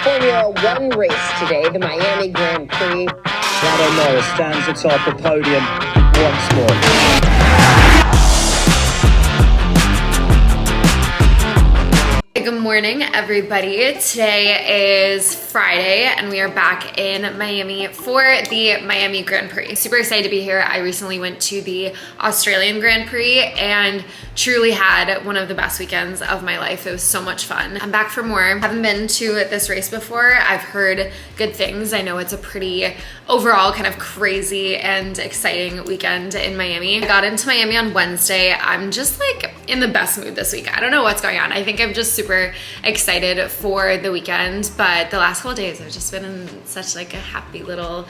Formula One race today, the Miami Grand Prix. Lando Norris stands atop the podium once more. Good morning, everybody. Today is Friday and we are back in Miami for the Miami Grand Prix. Super excited to be here. I recently went to the Australian Grand Prix and truly had one of the best weekends of my life. It was so much fun. I'm back for more. I haven't been to this race before. I've heard good things. I know it's a pretty overall kind of crazy and exciting weekend in Miami. I got into Miami on Wednesday. I'm just like in the best mood this week. I don't know what's going on. I think I'm just super excited for the weekend, but the last couple of days I've just been in such like a happy little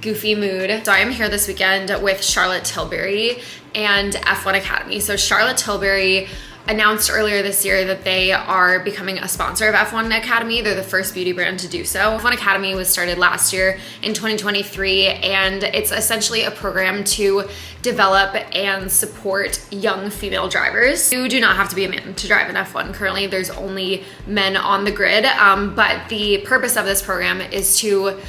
goofy mood. So I am here this weekend with Charlotte Tilbury and F1 Academy. So Charlotte Tilbury announced earlier this year that they are becoming a sponsor of F1 Academy. They're the first beauty brand to do so. F1 Academy was started last year in 2023, and it's essentially a program to develop and support young female drivers. You do not have to be a man to drive an F1. Currently, there's only men on the grid, but the purpose of this program is to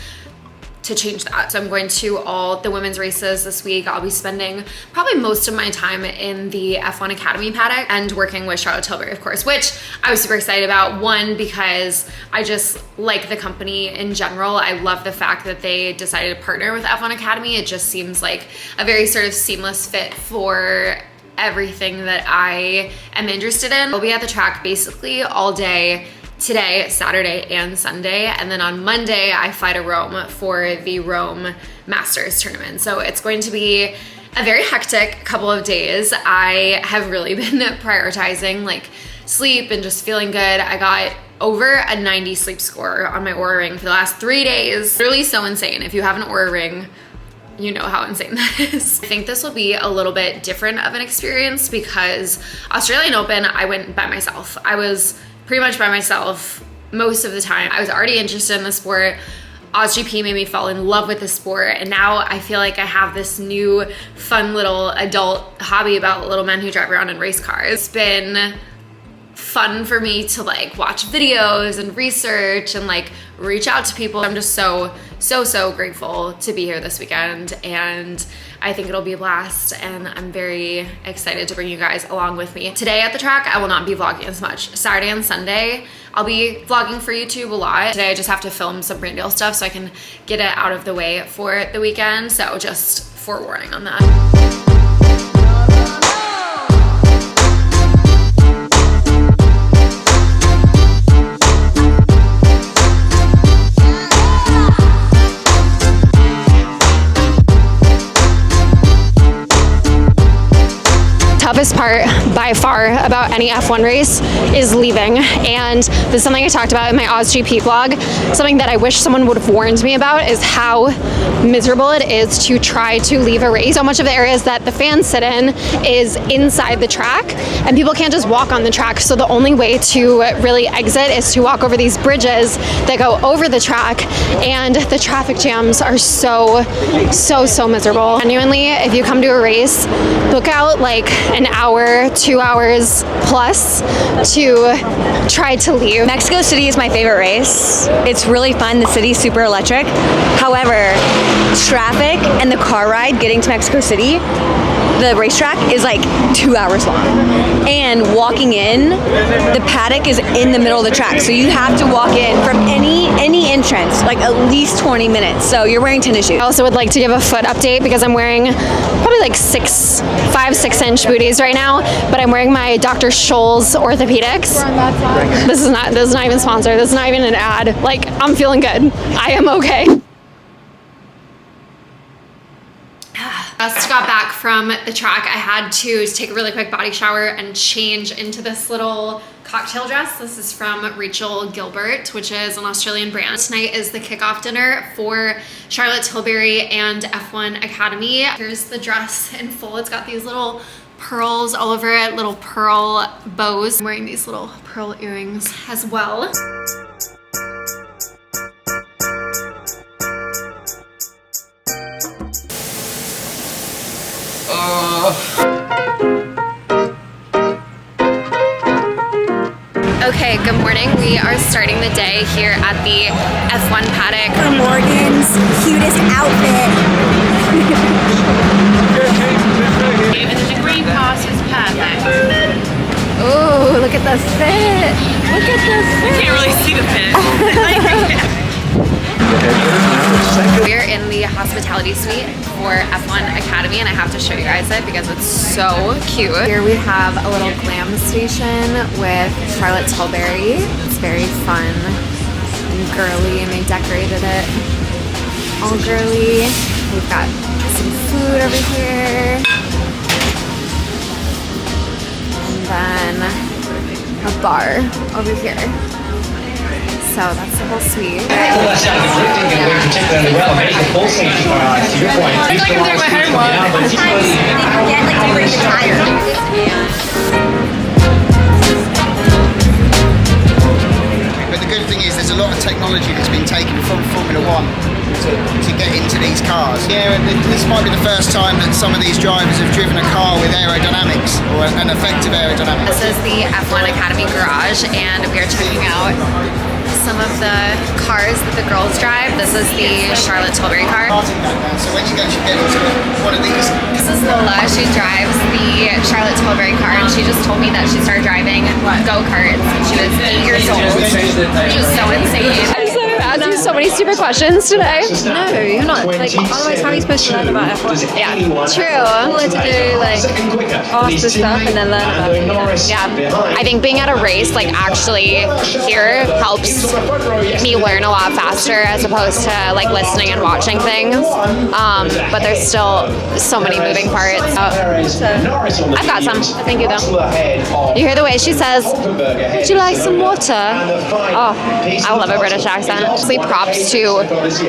change that. So I'm going to all the women's races this week. I'll be spending probably most of my time in the F1 Academy paddock and working with Charlotte Tilbury, of course, which I was super excited about. One, because I just like the company in general. I love the fact that they decided to partner with F1 Academy. It just seems like a very sort of seamless fit for everything that I am interested in. I'll be at the track basically all day today, Saturday and Sunday, and then on Monday I fly to Rome for the Rome Masters tournament. So it's going to be a very hectic couple of days. I have really been prioritizing like sleep and just feeling good. I got over a 90 sleep score on my Oura Ring for the last 3 days. Literally so insane. If you have an Oura Ring, you know how insane that is. I think this will be a little bit different of an experience because Australian Open, I went by myself. I was pretty much by myself most of the time. I was already interested in the sport. OzGP made me fall in love with the sport, and now I feel like I have this new fun little adult hobby about little men who drive around in race cars. It's been fun for me to like watch videos and research and like reach out to people. I'm just so grateful to be here this weekend, and I think it'll be a blast, and I'm very excited to bring you guys along with me. Today at the track, I will not be vlogging as much. Saturday and Sunday, I'll be vlogging for YouTube a lot. Today I just have to film some brand deal stuff so I can get it out of the way for the weekend, so just forewarning on that. Toughest part by far about any F1 race is leaving, and this is something I talked about in my OzGP vlog. Something that I wish someone would have warned me about is how miserable it is to try to leave a race. So much of the areas that the fans sit in is inside the track, and people can't just walk on the track, so the only way to really exit is to walk over these bridges that go over the track, and the traffic jams are so miserable. Genuinely, if you come to a race, book out like an hour, 2 hours plus to try to leave. Mexico City is my favorite race. It's really fun. The city's super electric. However, traffic and the car ride getting to Mexico City, the racetrack, is like 2 hours long. And walking in, the paddock is in the middle of the track. So you have to walk in from any entrance, like at least 20 minutes. So you're wearing tennis shoes. I also would like to give a foot update because I'm wearing probably like 5-6 inch booties right now, but I'm wearing my Dr. Scholl's orthopedics. This is not even sponsored. This is not even an ad. Like, I'm feeling good. I am okay. Just got back from the track. I had to take a really quick body shower and change into this little cocktail dress. This is from Rachel Gilbert, which is an Australian brand. Tonight is the kickoff dinner for Charlotte Tilbury and F1 Academy. Here's the dress in full. It's got these little pearls all over it, little pearl bows. I'm wearing these little pearl earrings as well. Okay, good morning. morning. We are starting the day here at the F1 paddock. Morgan's cutest outfit. The green pass is perfect. Oh, look at the fit. Look at the fit. Can't really see the fit. We're in the hospitality suite for F1 Academy, and I have to show you guys it because it's so cute. Here we have a little glam station with Charlotte Tilbury. It's very fun and girly, and they decorated it all girly. We've got some food over here, and then a bar over here. So that's the whole suite. Well, that sounded drifting and went particularly well. Maybe the full safety car, to your point. I feel like I'm doing my homework. Sometimes they forget like to bring the tire. But the good thing is there's a lot of technology that's been taken from Formula One to get into these cars. Yeah, this might be the first time that some of these drivers have driven a car with aerodynamics or an effective aerodynamics. This is the F1 Academy garage, and we are checking out some of the cars that the girls drive. This is the Charlotte Tilbury car. So when you actually get into one of these, This is Lola. She drives the Charlotte Tilbury car, and she just told me that she started driving go-karts when she was 8 years old. Which is so insane. Asking so many stupid questions today. No, you're not. Like, otherwise, how are you supposed to learn about F1? Yeah, True. I wanted to do like ask the stuff and then learn about it. yeah. I think being at a race, like actually here, helps me learn a lot faster as opposed to like listening and watching things. But there's still so many moving parts. I've got some. Thank you though. You hear the way she says, "Would you like some water?" Oh, I love a British accent. Honestly, props to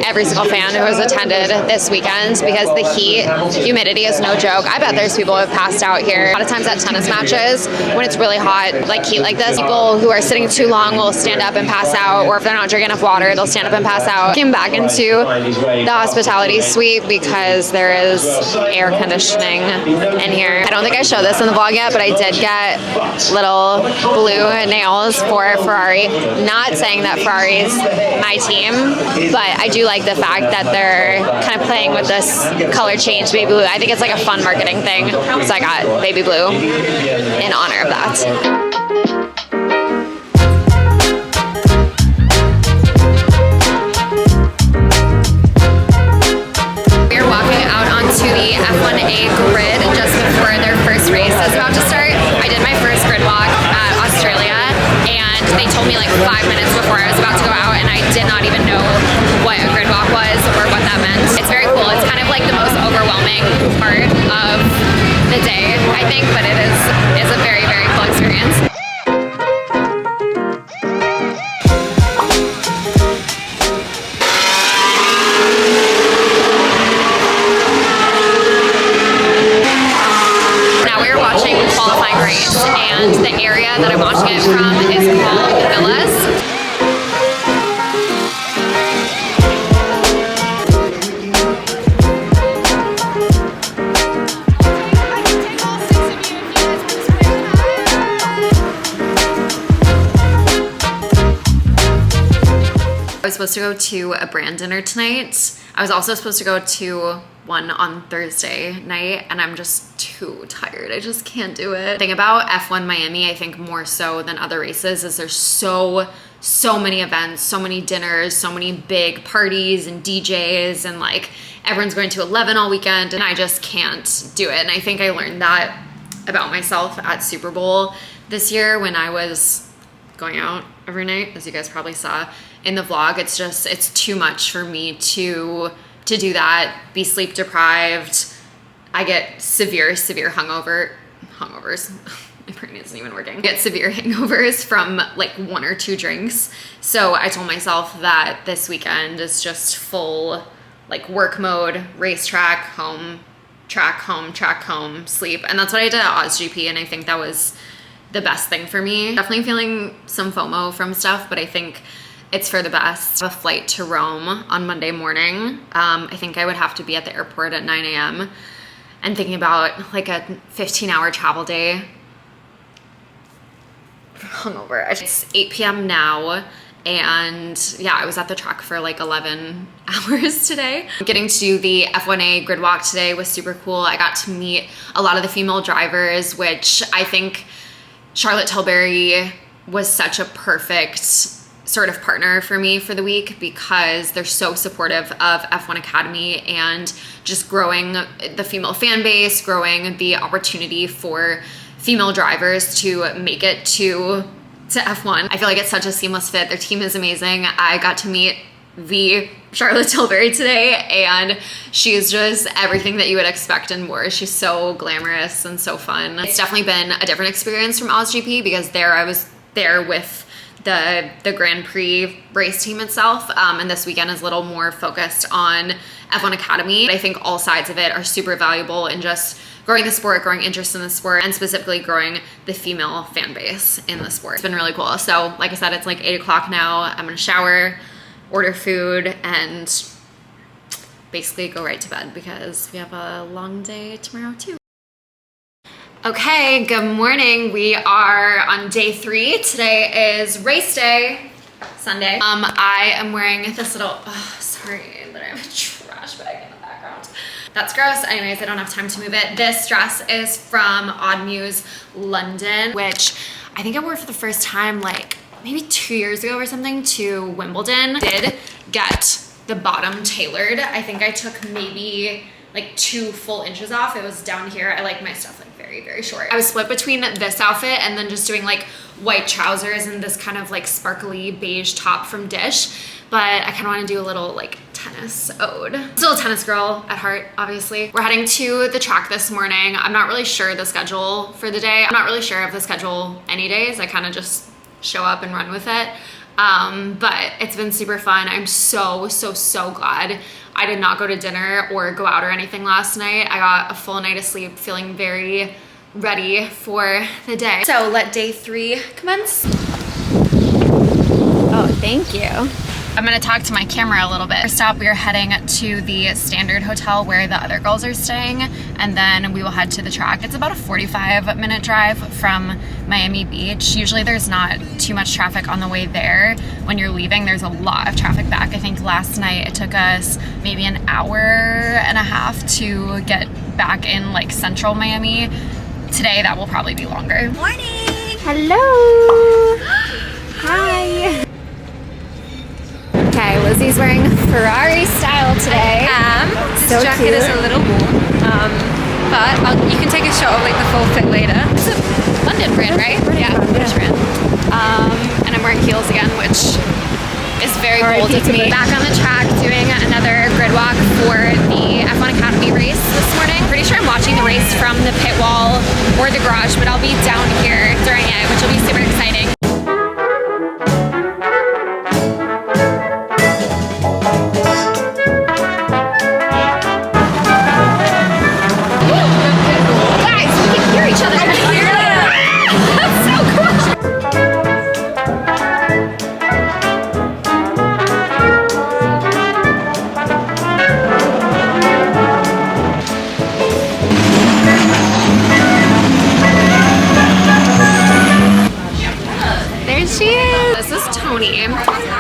every single fan who has attended this weekend because the heat, humidity is no joke. I bet there's people who have passed out here. A lot of times at tennis matches, when it's really hot, like heat like this, people who are sitting too long will stand up and pass out, or if they're not drinking enough water, they'll stand up and pass out. Came back into the hospitality suite because there is air conditioning in here. I don't think I showed this in the vlog yet, but I did get little blue nails for Ferrari. Not saying that Ferrari's my team, but I do like the fact that they're kind of playing with this color change, baby blue. I think it's like a fun marketing thing, so I got baby blue in honor of that. To the F1A grid just before their first race is about to start. I did my first grid walk at Australia, and they told me like 5 minutes before I was about to go out, and I did not even know what a grid walk was or what that meant. It's very cool. It's kind of like the most overwhelming part of the day, I think, but it is a very, very cool experience. Race, and the area that I'm watching it from is called Villas. I was supposed to go to a brand dinner tonight. I was also supposed to go to one on Thursday night, and I'm just too tired. I just can't do it. The thing about F1 Miami, I think more so than other races, is there's so many events, so many dinners, so many big parties and DJs, and like everyone's going to 11 all weekend, and I just can't do it. And I think I learned that about myself at Super Bowl this year when I was going out every night, as you guys probably saw in the vlog. It's too much for me to do that, be sleep deprived. I get severe hangovers. My brain isn't even working. I get severe hangovers from like 1 or 2 drinks. So I told myself that this weekend is just full like work mode, racetrack, home, track, home, sleep. And that's what I did at OzGP, and I think that was the best thing for me. Definitely feeling some FOMO from stuff, but I think it's for the best. I have a flight to Rome on Monday morning. I think I would have to be at the airport at 9 a.m. and thinking about like a 15-hour travel day hungover. It's 8 p.m. now. And yeah, I was at the track for like 11 hours today. Getting to do the F1A grid walk today was super cool. I got to meet a lot of the female drivers, which I think Charlotte Tilbury was such a perfect sort of partner for me for the week because they're so supportive of F1 Academy and just growing the female fan base, growing the opportunity for female drivers to make it to F1. I feel like it's such a seamless fit. Their team is amazing. I got to meet the Charlotte Tilbury today, and she's just everything that you would expect and more. She's so glamorous and so fun. It's definitely been a different experience from OzGP because I was there with the Grand Prix race team itself, and this weekend is a little more focused on F1 Academy. I think all sides of it are super valuable in just growing the sport, growing interest in the sport, and specifically growing the female fan base in the sport. It's been really cool. So like I said, it's like 8 o'clock now. I'm gonna shower, order food, and basically go right to bed because we have a long day tomorrow too. Okay, good morning. We are on day 3. Today is race day, Sunday. I am wearing this little, sorry that I have a trash bag in the background. That's gross. Anyways, I don't have time to move it. This dress is from Odd Muse London, which I think I wore for the first time like maybe 2 years ago or something to Wimbledon. Did get the bottom tailored. I think I took maybe like 2 full inches off. It was down here. I like my stuff like very, very short. I was split between this outfit and then just doing like white trousers and this kind of like sparkly beige top from Dish. But I kind of want to do a little like tennis ode. Still a tennis girl at heart, obviously. We're heading to the track this morning. I'm not really sure the schedule for the day. I'm not really sure of the schedule any days. I kind of just show up and run with it. But it's been super fun. I'm so glad I did not go to dinner or go out or anything last night. I got a full night of sleep, feeling very ready for the day. So let day 3 commence. Oh, thank you. I'm gonna talk to my camera a little bit. First stop, we are heading to the Standard Hotel where the other girls are staying, and then we will head to the track. It's about a 45-minute drive from Miami Beach. Usually there's not too much traffic on the way there. When you're leaving, there's a lot of traffic back. I think last night it took us maybe an hour and a half to get back in like central Miami. Today that will probably be longer. Morning! Hello! Hi! Okay, Lizzie's wearing Ferrari style today. This jacket is a little warm, but you can take a shot of like the full fit later. It's a London brand, right? Yeah, British brand. And I'm wearing heels again, which is very bold of me. Back on the track doing another grid walk for the F1 Academy race this morning. Pretty sure I'm watching the race from the pit wall or the garage, but I'll be down here during it, which will be super exciting.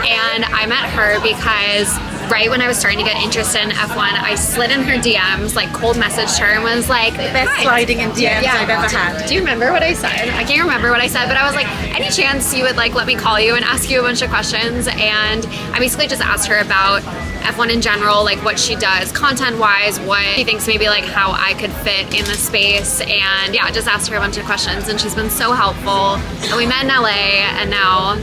And I met her because right when I was starting to get interested in F1, I slid in her DMs, like cold messaged her and was like, Best sliding in DMs I've ever had. Do you remember what I said? I can't remember what I said, but I was like, any chance you would like let me call you and ask you a bunch of questions? And I basically just asked her about F1 in general, like what she does content-wise, what she thinks maybe like how I could fit in the space, and yeah, just asked her a bunch of questions, and she's been so helpful. And we met in LA, and now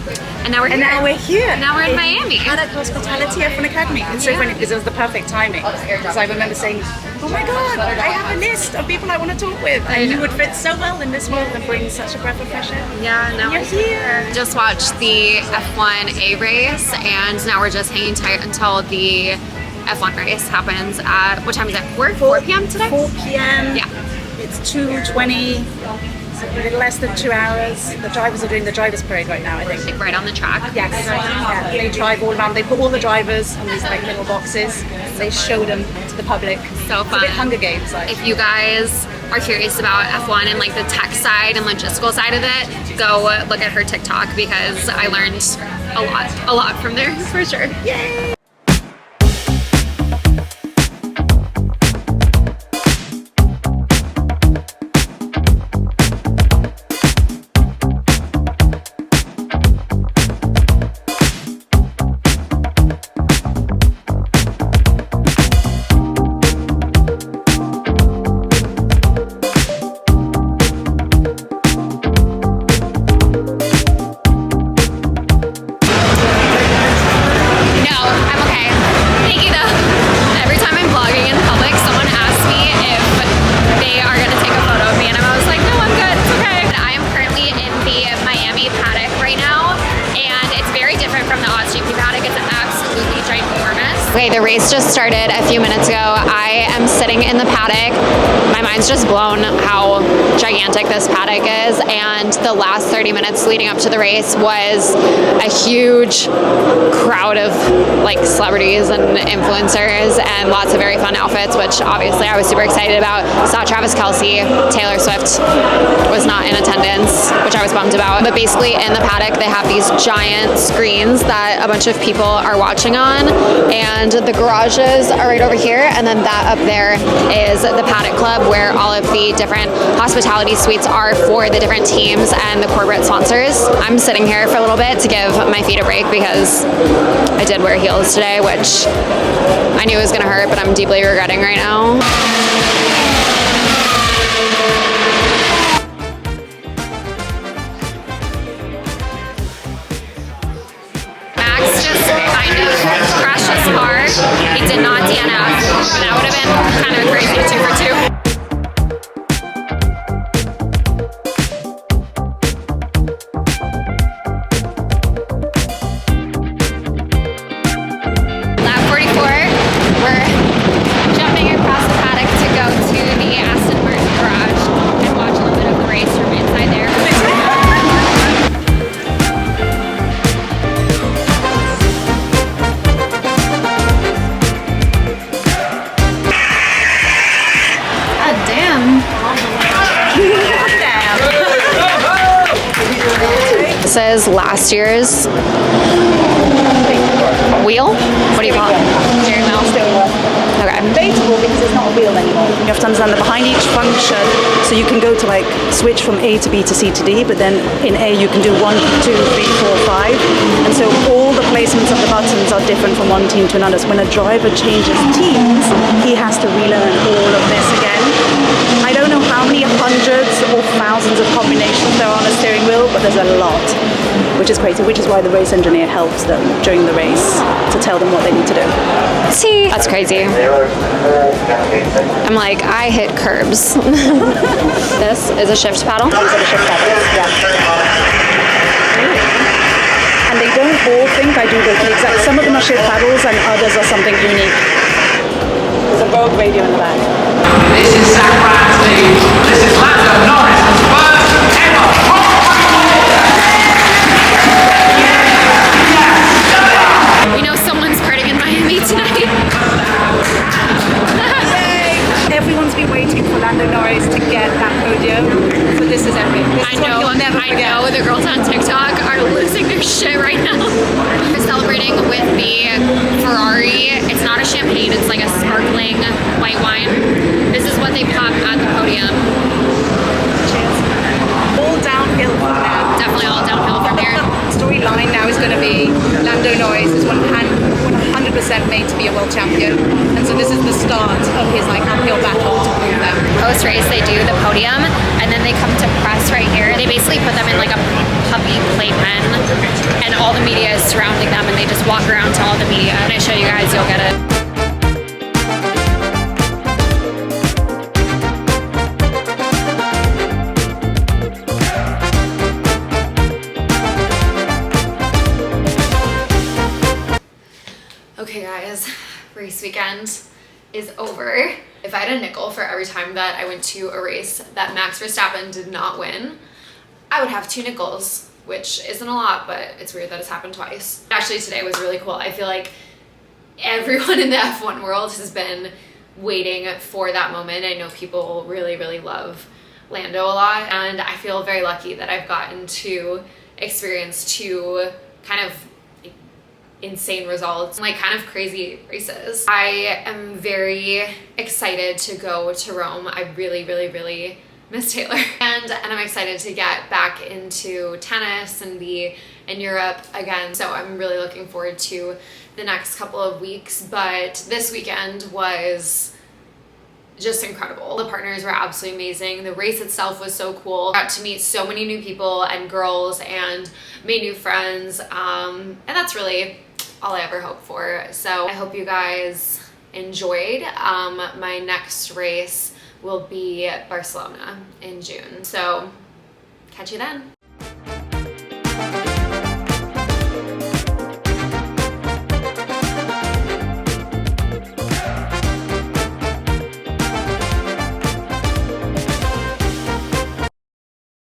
we're here. And now we're here. Now we're in Miami. Paddock Hospitality F1 Academy. It's so funny because it was the perfect timing. So I remember saying, oh my god, I have a list of people I want to talk with, and you would fit so well in this world and bring such a breath of fresh air. Yeah, now You're here. Just watched the F1A race, and now we're just hanging tight until the F1 race happens at, what time is it? 4 p.m. today? 4 p.m. Yeah. It's 2:20. A little less than 2 hours. The drivers are doing the drivers parade right now, I think. Like right on the track. Yes, yeah, they drive all around. They put all the drivers in these like little boxes. They show them to the public. So It's a fun. bit Hunger Games like. If you guys are curious about F1 and like the tech side and logistical side of it, go look at her TikTok because I learned a lot from there for sure. Yay! Okay, the race just started a few minutes ago. I am sitting in the paddock. My mind's just blown how gigantic this paddock is, and the last 30 minutes leading up to the race was a huge crowd of like celebrities and influencers and lots of very fun outfits, which obviously I was super excited about. Saw Travis Kelce, Taylor Swift was not in attendance, which I was bummed about. But basically in the paddock they have these giant screens that a bunch of people are watching on, and the garages are right over here, and then that up there is the Paddock Club where all of the different hospitality suites are for the different teams and the corporate sponsors. I'm sitting here for a little bit to give my feet a break because I did wear heels today, which I knew was gonna hurt, but I'm deeply regretting right now. Crashed his car. He did not DNF, but that would have been kind of crazy 2 for 2. Lap 44, we're jumping across the paddock to go to the Aston Martin garage and watch a little bit of the race from inside there. This is last year's wheel? What do you call it? Steering wheel. Okay. Debatable because it's not a wheel anymore. You have to understand that behind each function, so you can go to like switch from A to B to C to D, but then in A you can do 1, 2, 3, 4, 5, and so all the placements of the buttons are different from one team to another. So when a driver changes teams, he has to relearn all of this again. I don't know how many hundreds or thousands of combinations there are on a steering wheel, but there's a lot, which is crazy, which is why the race engineer helps them during the race to tell them what they need to do. See, that's crazy. I'm like, I hit curbs. This is a shift paddle. These are the shift paddles, yeah. And they don't all think I do the exact, some of them are shift paddles and others are something unique. There's a Vogue radio in the back. This is Zach Brown's lead. This is Lando Norris' first ever. You know someone's partying in Miami tonight. Everyone's been waiting for Lando Norris to get that podium, so this is epic. This is what you'll never forget. I know the girls on TikTok are losing their shit right now. We're celebrating with the Ferrari. It's not a champagne, it's like a sparkling white wine. This is what they pop at the podium. Cheers. All downhill from there. Definitely all downhill from there. Storyline now is going to be Lando Norris is 100% made to be a world champion, and so this is the start of his like uphill battle to prove them. Post race they do the podium and then they come to press right here. They basically put them in like a puppy playpen and all the media is surrounding them and they just walk around to all the media. When I show you guys, you'll get it. Okay guys, race weekend is over. If I had a nickel for every time that I went to a race that Max Verstappen did not win, I would have 2 nickels, which isn't a lot, but it's weird that it's happened twice. Actually today was really cool. I feel like everyone in the F1 world has been waiting for that moment. I know people really, really love Lando a lot, and I feel very lucky that I've gotten to experience two kind of insane results, like kind of crazy races. I am very excited to go to Rome. I really, really, really miss Taylor. And I'm excited to get back into tennis and be in Europe again. So I'm really looking forward to the next couple of weeks. But this weekend was just incredible. The partners were absolutely amazing. The race itself was so cool. Got to meet so many new people and girls and made new friends. And that's really all I ever hope for. So I hope you guys enjoyed. My next race will be Barcelona in June. So catch you then.